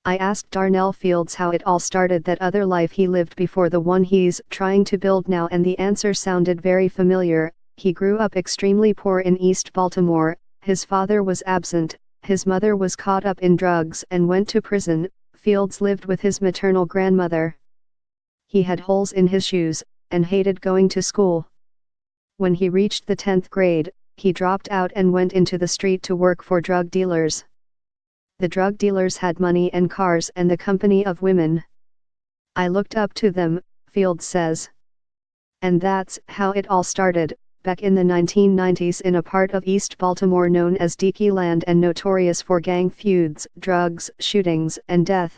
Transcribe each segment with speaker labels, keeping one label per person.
Speaker 1: I asked Darnell Fields how it all started, that other life he lived before the one he's trying to build now, and the answer sounded very familiar. He grew up extremely poor in East Baltimore. His father was absent, his mother was caught up in drugs and went to prison. Fields lived with his maternal grandmother. He had holes in his shoes, and hated going to school. When he reached the 10th grade, he dropped out and went into the street to work for drug dealers. The drug dealers had money and cars and the company of women. I looked up to them, Fields says. And that's how it all started, back in the 1990s, in a part of East Baltimore known as Dickey Land and notorious for gang feuds, drugs, shootings, and death.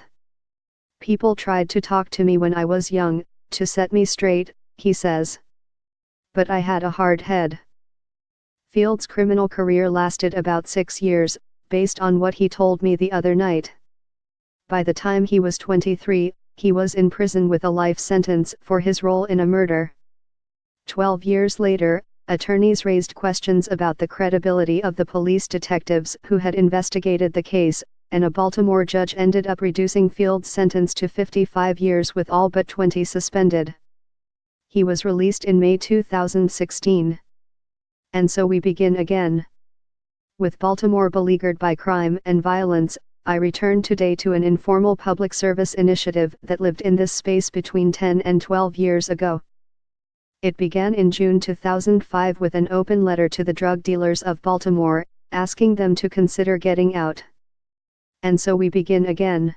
Speaker 1: People tried to talk to me when I was young, to set me straight, he says. But I had a hard head. Fields' criminal career lasted about 6 years, based on what he told me the other night. By the time he was 23, he was in prison with a life sentence for his role in a murder. 12 years later, attorneys raised questions about the credibility of the police detectives who had investigated the case, and a Baltimore judge ended up reducing Fields' sentence to 55 years with all but 20 suspended. He was released in May 2016. And so we begin again. With Baltimore beleaguered by crime and violence, I returned today to an informal public service initiative that lived in this space between 10 and 12 years ago. It began in June 2005 with an open letter to the drug dealers of Baltimore, asking them to consider getting out. And so we begin again.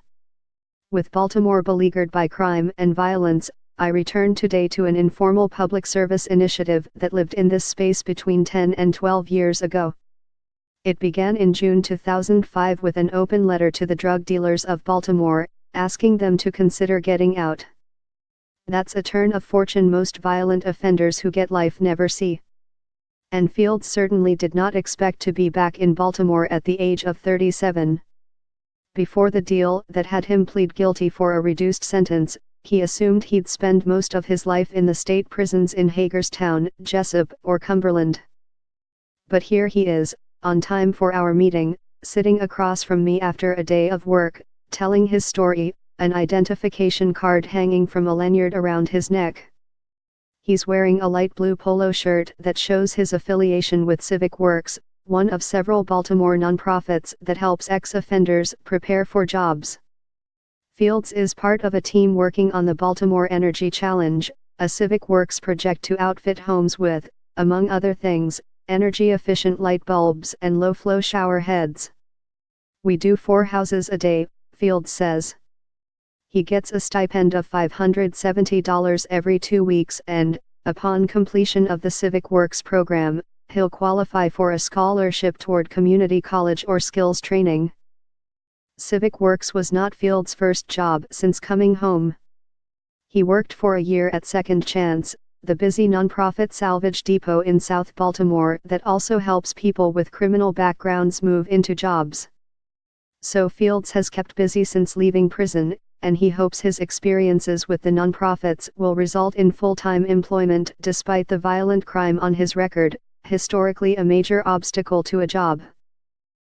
Speaker 1: With Baltimore beleaguered by crime and violence, I returned today to an informal public service initiative that lived in this space between 10 and 12 years ago. It began in June 2005 with an open letter to the drug dealers of Baltimore, asking them to consider getting out. That's a turn of fortune most violent offenders who get life never see. And Fields certainly did not expect to be back in Baltimore at the age of 37. Before the deal that had him plead guilty for a reduced sentence, he assumed he'd spend most of his life in the state prisons in Hagerstown, Jessup, or Cumberland. But here he is, on time for our meeting, sitting across from me after a day of work, telling his story, an identification card hanging from a lanyard around his neck. He's wearing a light blue polo shirt that shows his affiliation with Civic Works, one of several Baltimore nonprofits that helps ex-offenders prepare for jobs. Fields is part of a team working on the Baltimore Energy Challenge, a Civic Works project to outfit homes with, among other things, energy-efficient light bulbs and low-flow shower heads. We do 4 houses a day, Fields says. He gets a stipend of $570 every 2 weeks and, upon completion of the Civic Works program, he'll qualify for a scholarship toward community college or skills training. Civic Works was not Fields' first job since coming home. He worked for a year at Second Chance, the busy nonprofit salvage depot in South Baltimore that also helps people with criminal backgrounds move into jobs. So Fields has kept busy since leaving prison, and he hopes his experiences with the nonprofits will result in full-time employment despite the violent crime on his record, historically a major obstacle to a job.